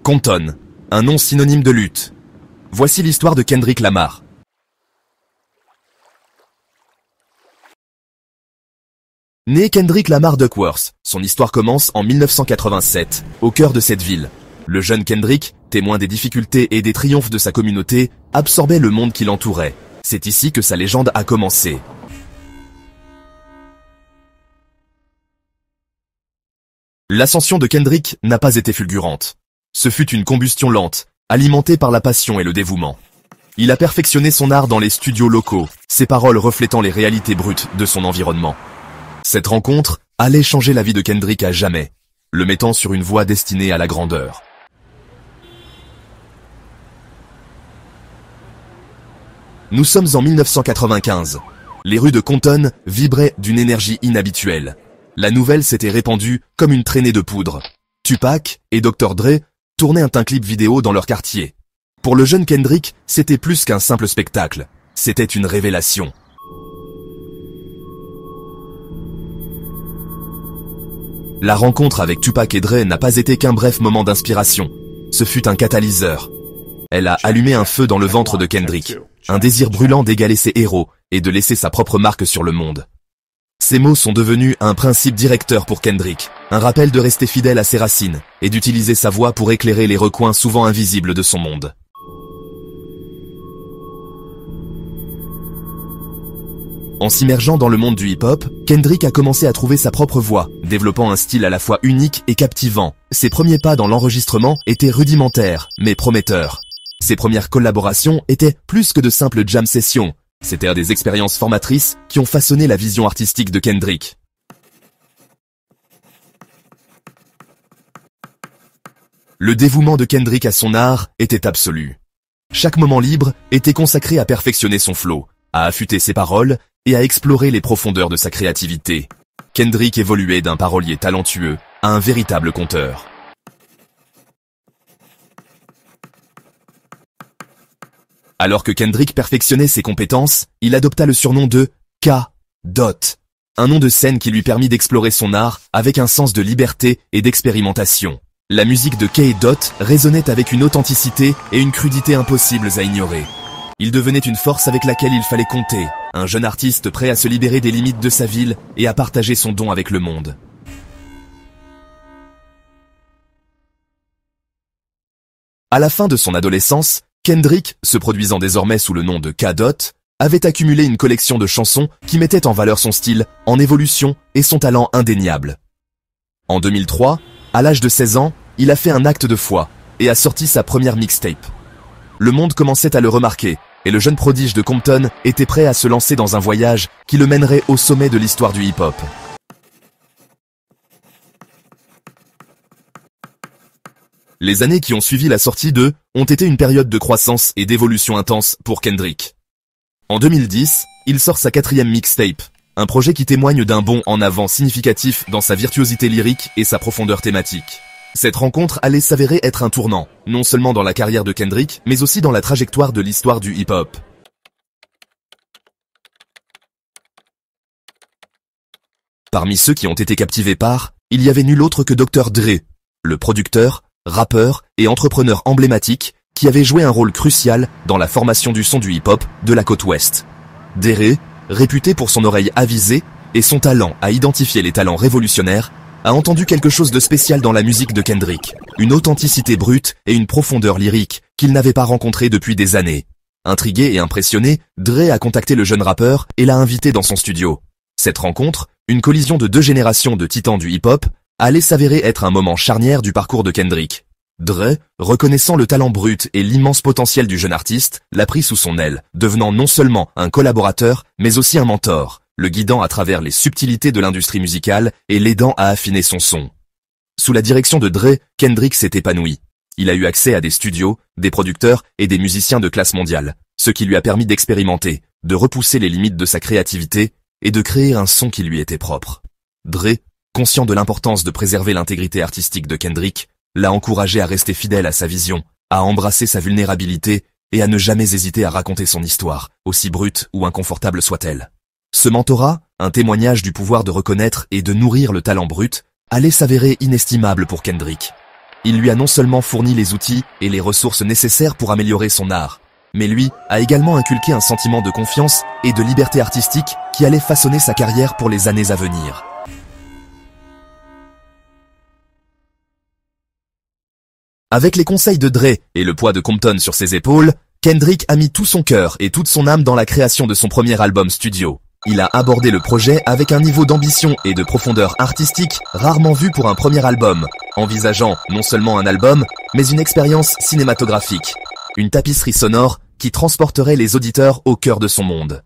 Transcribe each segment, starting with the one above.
Compton, un nom synonyme de lutte. Voici l'histoire de Kendrick Lamar. Né Kendrick Lamar Duckworth, son histoire commence en 1987, au cœur de cette ville. Le jeune Kendrick, témoin des difficultés et des triomphes de sa communauté, absorbait le monde qui l'entourait. C'est ici que sa légende a commencé. L'ascension de Kendrick n'a pas été fulgurante. Ce fut une combustion lente, alimentée par la passion et le dévouement. Il a perfectionné son art dans les studios locaux, ses paroles reflétant les réalités brutes de son environnement. Cette rencontre allait changer la vie de Kendrick à jamais, le mettant sur une voie destinée à la grandeur. Nous sommes en 1995. Les rues de Compton vibraient d'une énergie inhabituelle. La nouvelle s'était répandue comme une traînée de poudre. Tupac et Dr. Dre tournaient un clip vidéo dans leur quartier. Pour le jeune Kendrick, c'était plus qu'un simple spectacle. C'était une révélation. La rencontre avec Tupac et Dre n'a pas été qu'un bref moment d'inspiration. Ce fut un catalyseur. Elle a allumé un feu dans le ventre de Kendrick, un désir brûlant d'égaler ses héros et de laisser sa propre marque sur le monde. Ces mots sont devenus un principe directeur pour Kendrick, un rappel de rester fidèle à ses racines et d'utiliser sa voix pour éclairer les recoins souvent invisibles de son monde. En s'immergeant dans le monde du hip-hop, Kendrick a commencé à trouver sa propre voix, développant un style à la fois unique et captivant. Ses premiers pas dans l'enregistrement étaient rudimentaires, mais prometteurs. Ses premières collaborations étaient plus que de simples jam sessions. C'étaient des expériences formatrices qui ont façonné la vision artistique de Kendrick. Le dévouement de Kendrick à son art était absolu. Chaque moment libre était consacré à perfectionner son flow, à affûter ses paroles et à explorer les profondeurs de sa créativité. Kendrick évoluait d'un parolier talentueux à un véritable conteur. Alors que Kendrick perfectionnait ses compétences, il adopta le surnom de K.Dot, un nom de scène qui lui permit d'explorer son art avec un sens de liberté et d'expérimentation. La musique de K.Dot résonnait avec une authenticité et une crudité impossibles à ignorer. Il devenait une force avec laquelle il fallait compter, un jeune artiste prêt à se libérer des limites de sa ville et à partager son don avec le monde. À la fin de son adolescence, Kendrick, se produisant désormais sous le nom de K.Dot, avait accumulé une collection de chansons qui mettaient en valeur son style, en évolution et son talent indéniable. En 2003, à l'âge de 16 ans, il a fait un acte de foi et a sorti sa première mixtape. Le monde commençait à le remarquer et le jeune prodige de Compton était prêt à se lancer dans un voyage qui le mènerait au sommet de l'histoire du hip-hop. Les années qui ont suivi la sortie de ont été une période de croissance et d'évolution intense pour Kendrick. En 2010, il sort sa 4e mixtape, un projet qui témoigne d'un bond en avant significatif dans sa virtuosité lyrique et sa profondeur thématique. Cette rencontre allait s'avérer être un tournant, non seulement dans la carrière de Kendrick, mais aussi dans la trajectoire de l'histoire du hip-hop. Parmi ceux qui ont été captivés par, il y avait nul autre que Dr. Dre, le producteur, rappeur et entrepreneur emblématique qui avait joué un rôle crucial dans la formation du son du hip-hop de la côte ouest. Dre, réputé pour son oreille avisée et son talent à identifier les talents révolutionnaires, a entendu quelque chose de spécial dans la musique de Kendrick, une authenticité brute et une profondeur lyrique qu'il n'avait pas rencontrée depuis des années. Intrigué et impressionné, Dre a contacté le jeune rappeur et l'a invité dans son studio. Cette rencontre, une collision de 2 générations de titans du hip-hop, allait s'avérer être un moment charnière du parcours de Kendrick. Dre, reconnaissant le talent brut et l'immense potentiel du jeune artiste, l'a pris sous son aile, devenant non seulement un collaborateur, mais aussi un mentor, le guidant à travers les subtilités de l'industrie musicale et l'aidant à affiner son son. Sous la direction de Dre, Kendrick s'est épanoui. Il a eu accès à des studios, des producteurs et des musiciens de classe mondiale, ce qui lui a permis d'expérimenter, de repousser les limites de sa créativité et de créer un son qui lui était propre. Dre, conscient de l'importance de préserver l'intégrité artistique de Kendrick, l'a encouragé à rester fidèle à sa vision, à embrasser sa vulnérabilité et à ne jamais hésiter à raconter son histoire, aussi brute ou inconfortable soit-elle. Ce mentorat, un témoignage du pouvoir de reconnaître et de nourrir le talent brut, allait s'avérer inestimable pour Kendrick. Il lui a non seulement fourni les outils et les ressources nécessaires pour améliorer son art, mais lui a également inculqué un sentiment de confiance et de liberté artistique qui allait façonner sa carrière pour les années à venir. Avec les conseils de Dre et le poids de Compton sur ses épaules, Kendrick a mis tout son cœur et toute son âme dans la création de son premier album studio. Il a abordé le projet avec un niveau d'ambition et de profondeur artistique rarement vu pour un premier album, envisageant non seulement un album, mais une expérience cinématographique, une tapisserie sonore qui transporterait les auditeurs au cœur de son monde.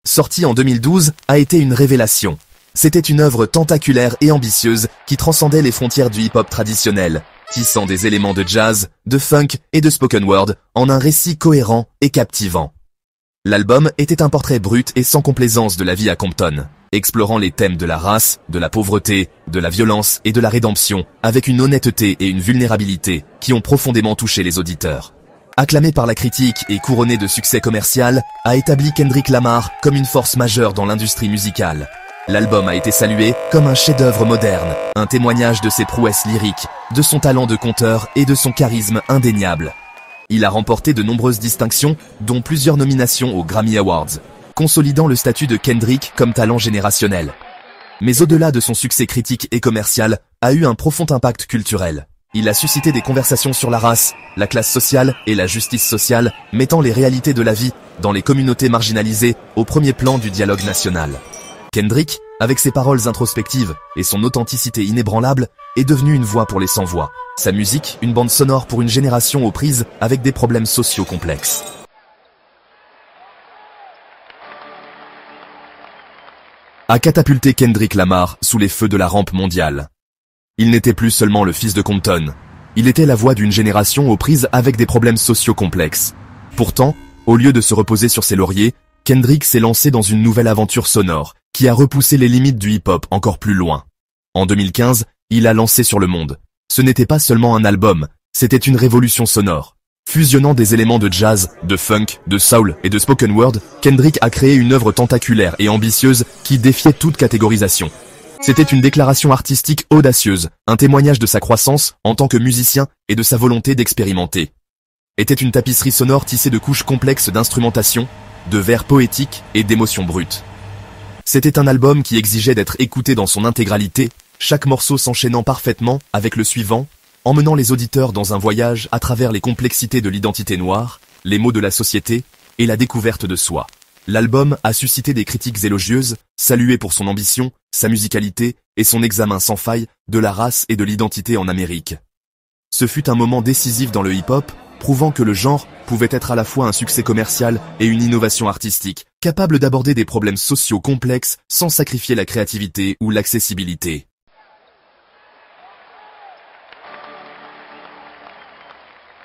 Sorti en 2012, a été une révélation. C'était une œuvre tentaculaire et ambitieuse qui transcendait les frontières du hip-hop traditionnel, tissant des éléments de jazz, de funk et de spoken word en un récit cohérent et captivant. L'album était un portrait brut et sans complaisance de la vie à Compton, explorant les thèmes de la race, de la pauvreté, de la violence et de la rédemption, avec une honnêteté et une vulnérabilité qui ont profondément touché les auditeurs. Acclamé par la critique et couronné de succès commercial, a établi Kendrick Lamar comme une force majeure dans l'industrie musicale. L'album a été salué comme un chef-d'œuvre moderne, un témoignage de ses prouesses lyriques, de son talent de conteur et de son charisme indéniable. Il a remporté de nombreuses distinctions, dont plusieurs nominations aux Grammy Awards, consolidant le statut de Kendrick comme talent générationnel. Mais au-delà de son succès critique et commercial, a eu un profond impact culturel. Il a suscité des conversations sur la race, la classe sociale et la justice sociale, mettant les réalités de la vie dans les communautés marginalisées au premier plan du dialogue national. Kendrick, avec ses paroles introspectives et son authenticité inébranlable, est devenu une voix pour les sans-voix. Sa musique, une bande sonore pour une génération aux prises avec des problèmes sociaux complexes. A catapulté Kendrick Lamar sous les feux de la rampe mondiale. Il n'était plus seulement le fils de Compton. Il était la voix d'une génération aux prises avec des problèmes sociaux complexes. Pourtant, au lieu de se reposer sur ses lauriers, Kendrick s'est lancé dans une nouvelle aventure sonore qui a repoussé les limites du hip-hop encore plus loin. En 2015, il a lancé Sur le Monde. Ce n'était pas seulement un album, c'était une révolution sonore. Fusionnant des éléments de jazz, de funk, de soul et de spoken word, Kendrick a créé une œuvre tentaculaire et ambitieuse qui défiait toute catégorisation. C'était une déclaration artistique audacieuse, un témoignage de sa croissance en tant que musicien et de sa volonté d'expérimenter. Était une tapisserie sonore tissée de couches complexes d'instrumentation, de vers poétiques et d'émotions brutes. C'était un album qui exigeait d'être écouté dans son intégralité, chaque morceau s'enchaînant parfaitement avec le suivant, emmenant les auditeurs dans un voyage à travers les complexités de l'identité noire, les maux de la société et la découverte de soi. L'album a suscité des critiques élogieuses, salué pour son ambition, sa musicalité et son examen sans faille de la race et de l'identité en Amérique. Ce fut un moment décisif dans le hip-hop, prouvant que le genre pouvait être à la fois un succès commercial et une innovation artistique, capable d'aborder des problèmes sociaux complexes sans sacrifier la créativité ou l'accessibilité.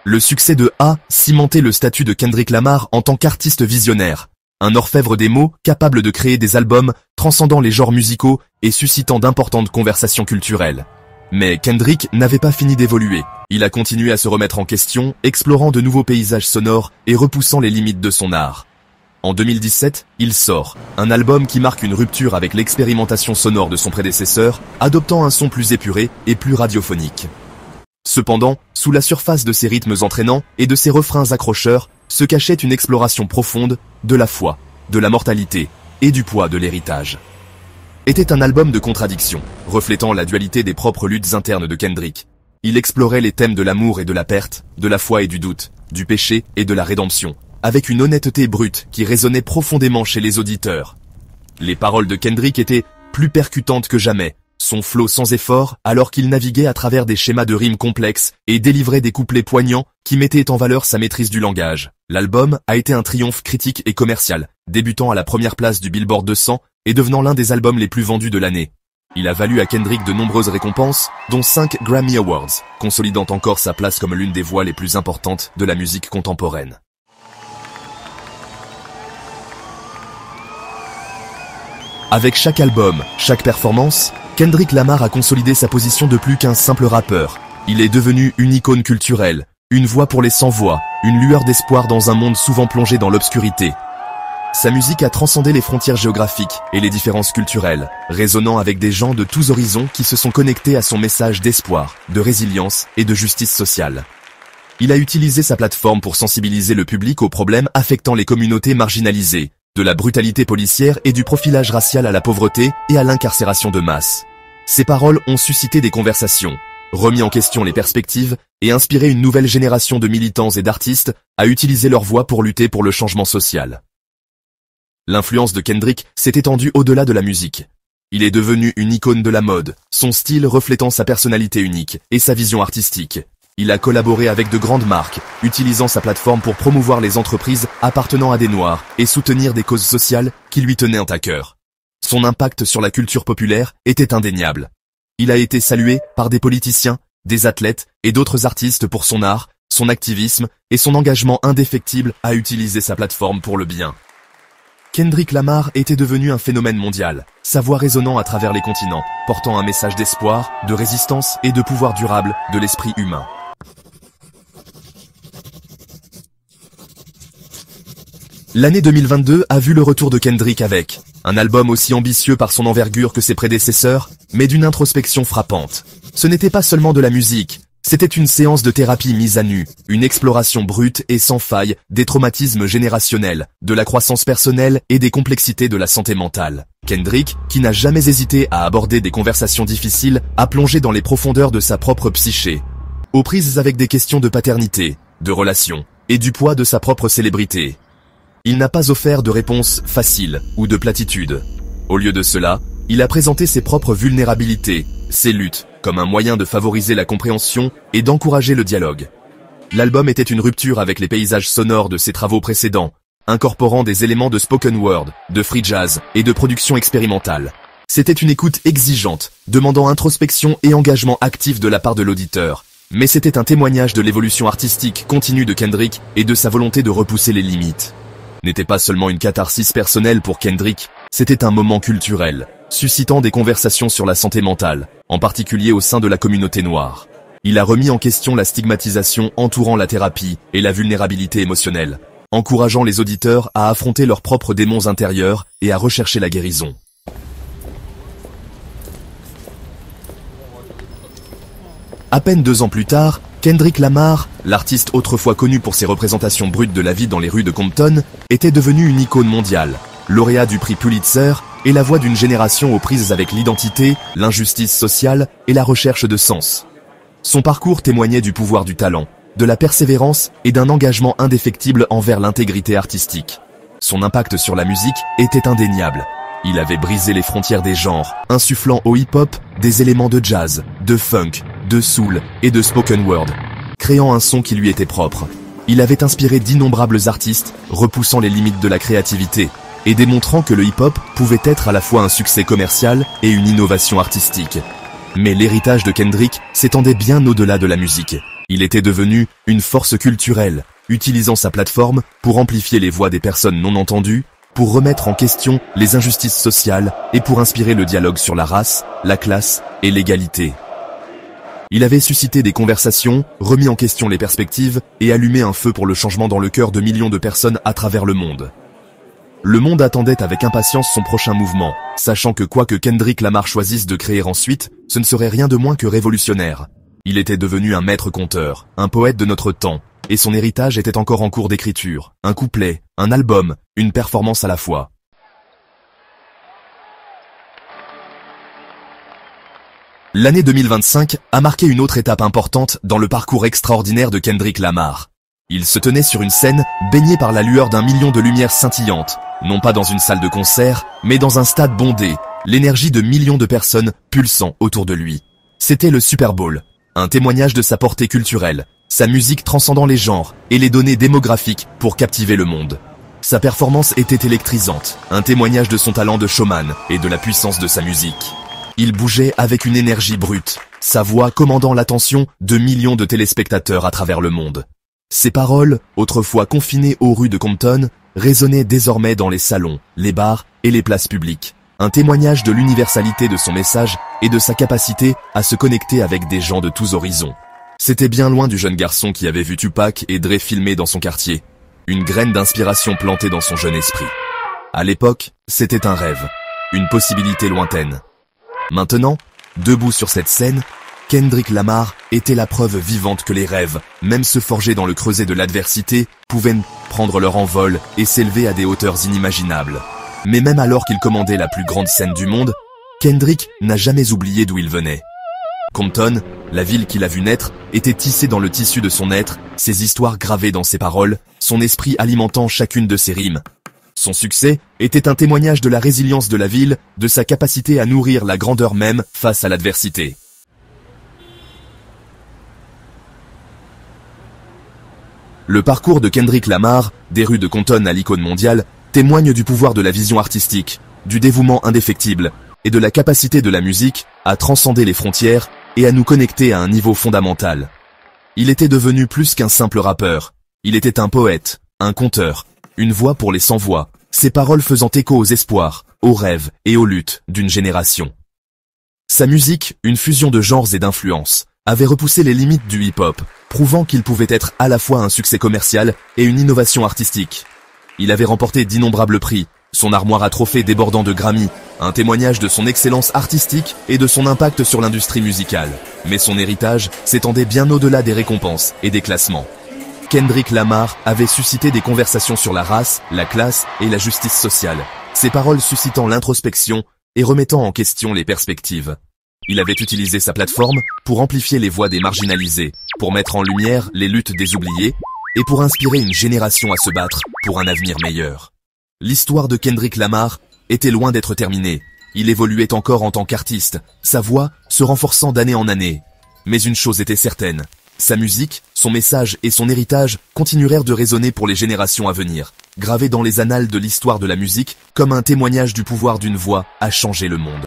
Le succès de A cimentait le statut de Kendrick Lamar en tant qu'artiste visionnaire, un orfèvre des mots capable de créer des albums transcendant les genres musicaux et suscitant d'importantes conversations culturelles. Mais Kendrick n'avait pas fini d'évoluer. Il a continué à se remettre en question, explorant de nouveaux paysages sonores et repoussant les limites de son art. En 2017, il sort un album qui marque une rupture avec l'expérimentation sonore de son prédécesseur, adoptant un son plus épuré et plus radiophonique. Cependant, sous la surface de ses rythmes entraînants et de ses refrains accrocheurs, se cachait une exploration profonde de la foi, de la mortalité et du poids de l'héritage. Était un album de contradictions, reflétant la dualité des propres luttes internes de Kendrick. Il explorait les thèmes de l'amour et de la perte, de la foi et du doute, du péché et de la rédemption, avec une honnêteté brute qui résonnait profondément chez les auditeurs. Les paroles de Kendrick étaient plus percutantes que jamais, son flow sans effort alors qu'il naviguait à travers des schémas de rimes complexes et délivrait des couplets poignants qui mettaient en valeur sa maîtrise du langage. L'album a été un triomphe critique et commercial, débutant à la première place du Billboard 200 et devenant l'un des albums les plus vendus de l'année. Il a valu à Kendrick de nombreuses récompenses, dont 5 Grammy Awards, consolidant encore sa place comme l'une des voix les plus importantes de la musique contemporaine. Avec chaque album, chaque performance, Kendrick Lamar a consolidé sa position de plus qu'un simple rappeur. Il est devenu une icône culturelle, une voix pour les sans-voix, une lueur d'espoir dans un monde souvent plongé dans l'obscurité. Sa musique a transcendé les frontières géographiques et les différences culturelles, résonnant avec des gens de tous horizons qui se sont connectés à son message d'espoir, de résilience et de justice sociale. Il a utilisé sa plateforme pour sensibiliser le public aux problèmes affectant les communautés marginalisées, de la brutalité policière et du profilage racial à la pauvreté et à l'incarcération de masse. Ses paroles ont suscité des conversations, remis en question les perspectives et inspiré une nouvelle génération de militants et d'artistes à utiliser leur voix pour lutter pour le changement social. L'influence de Kendrick s'est étendue au-delà de la musique. Il est devenu une icône de la mode, son style reflétant sa personnalité unique et sa vision artistique. Il a collaboré avec de grandes marques, utilisant sa plateforme pour promouvoir les entreprises appartenant à des Noirs et soutenir des causes sociales qui lui tenaient à cœur. Son impact sur la culture populaire était indéniable. Il a été salué par des politiciens, des athlètes et d'autres artistes pour son art, son activisme et son engagement indéfectible à utiliser sa plateforme pour le bien. Kendrick Lamar était devenu un phénomène mondial, sa voix résonnant à travers les continents, portant un message d'espoir, de résistance et de pouvoir durable de l'esprit humain. L'année 2022 a vu le retour de Kendrick avec un album aussi ambitieux par son envergure que ses prédécesseurs, mais d'une introspection frappante. Ce n'était pas seulement de la musique, c'était une séance de thérapie mise à nu, une exploration brute et sans faille des traumatismes générationnels, de la croissance personnelle et des complexités de la santé mentale. Kendrick, qui n'a jamais hésité à aborder des conversations difficiles, a plongé dans les profondeurs de sa propre psyché, aux prises avec des questions de paternité, de relations, et du poids de sa propre célébrité. Il n'a pas offert de réponses faciles ou de platitudes. Au lieu de cela, il a présenté ses propres vulnérabilités, ses luttes, comme un moyen de favoriser la compréhension et d'encourager le dialogue. L'album était une rupture avec les paysages sonores de ses travaux précédents, incorporant des éléments de spoken word, de free jazz et de production expérimentale. C'était une écoute exigeante, demandant introspection et engagement actif de la part de l'auditeur. Mais c'était un témoignage de l'évolution artistique continue de Kendrick et de sa volonté de repousser les limites. N'était pas seulement une catharsis personnelle pour Kendrick, c'était un moment culturel, suscitant des conversations sur la santé mentale, en particulier au sein de la communauté noire. Il a remis en question la stigmatisation entourant la thérapie et la vulnérabilité émotionnelle, encourageant les auditeurs à affronter leurs propres démons intérieurs et à rechercher la guérison. À peine 2 ans plus tard, Kendrick Lamar, l'artiste autrefois connu pour ses représentations brutes de la vie dans les rues de Compton, était devenu une icône mondiale, lauréat du prix Pulitzer et la voix d'une génération aux prises avec l'identité, l'injustice sociale et la recherche de sens. Son parcours témoignait du pouvoir du talent, de la persévérance et d'un engagement indéfectible envers l'intégrité artistique. Son impact sur la musique était indéniable. Il avait brisé les frontières des genres, insufflant au hip-hop des éléments de jazz, de funk, de soul et de spoken word, créant un son qui lui était propre. Il avait inspiré d'innombrables artistes, repoussant les limites de la créativité et démontrant que le hip-hop pouvait être à la fois un succès commercial et une innovation artistique. Mais l'héritage de Kendrick s'étendait bien au-delà de la musique. Il était devenu une force culturelle, utilisant sa plateforme pour amplifier les voix des personnes non entendues, pour remettre en question les injustices sociales et pour inspirer le dialogue sur la race, la classe et l'égalité. Il avait suscité des conversations, remis en question les perspectives et allumé un feu pour le changement dans le cœur de millions de personnes à travers le monde. Le monde attendait avec impatience son prochain mouvement, sachant que quoi que Kendrick Lamar choisisse de créer ensuite, ce ne serait rien de moins que révolutionnaire. Il était devenu un maître conteur, un poète de notre temps, et son héritage était encore en cours d'écriture, un couplet, un album, une performance à la fois. L'année 2025 a marqué une autre étape importante dans le parcours extraordinaire de Kendrick Lamar. Il se tenait sur une scène baignée par la lueur d'un million de lumières scintillantes, non pas dans une salle de concert, mais dans un stade bondé, l'énergie de millions de personnes pulsant autour de lui. C'était le Super Bowl, un témoignage de sa portée culturelle, sa musique transcendant les genres et les données démographiques pour captiver le monde. Sa performance était électrisante, un témoignage de son talent de showman et de la puissance de sa musique. Il bougeait avec une énergie brute, sa voix commandant l'attention de millions de téléspectateurs à travers le monde. Ses paroles, autrefois confinées aux rues de Compton, résonnaient désormais dans les salons, les bars et les places publiques. Un témoignage de l'universalité de son message et de sa capacité à se connecter avec des gens de tous horizons. C'était bien loin du jeune garçon qui avait vu Tupac et Dre filmer dans son quartier. Une graine d'inspiration plantée dans son jeune esprit. À l'époque, c'était un rêve, une possibilité lointaine. Maintenant, debout sur cette scène, Kendrick Lamar était la preuve vivante que les rêves, même ceux forgés dans le creuset de l'adversité, pouvaient prendre leur envol et s'élever à des hauteurs inimaginables. Mais même alors qu'il commandait la plus grande scène du monde, Kendrick n'a jamais oublié d'où il venait. Compton, la ville qu'il a vu naître, était tissée dans le tissu de son être, ses histoires gravées dans ses paroles, son esprit alimentant chacune de ses rimes. Son succès était un témoignage de la résilience de la ville, de sa capacité à nourrir la grandeur même face à l'adversité. Le parcours de Kendrick Lamar, des rues de Compton à l'icône mondiale, témoigne du pouvoir de la vision artistique, du dévouement indéfectible, et de la capacité de la musique à transcender les frontières et à nous connecter à un niveau fondamental. Il était devenu plus qu'un simple rappeur. Il était un poète, un conteur, une voix pour les sans-voix, ses paroles faisant écho aux espoirs, aux rêves et aux luttes d'une génération. Sa musique, une fusion de genres et d'influences, avait repoussé les limites du hip-hop, prouvant qu'il pouvait être à la fois un succès commercial et une innovation artistique. Il avait remporté d'innombrables prix, son armoire à trophées débordant de Grammy, un témoignage de son excellence artistique et de son impact sur l'industrie musicale. Mais son héritage s'étendait bien au-delà des récompenses et des classements. Kendrick Lamar avait suscité des conversations sur la race, la classe et la justice sociale, ses paroles suscitant l'introspection et remettant en question les perspectives. Il avait utilisé sa plateforme pour amplifier les voix des marginalisés, pour mettre en lumière les luttes des oubliés et pour inspirer une génération à se battre pour un avenir meilleur. L'histoire de Kendrick Lamar était loin d'être terminée. Il évoluait encore en tant qu'artiste, sa voix se renforçant d'année en année. Mais une chose était certaine, sa musique, son message et son héritage continuèrent de résonner pour les générations à venir, gravés dans les annales de l'histoire de la musique comme un témoignage du pouvoir d'une voix à changer le monde.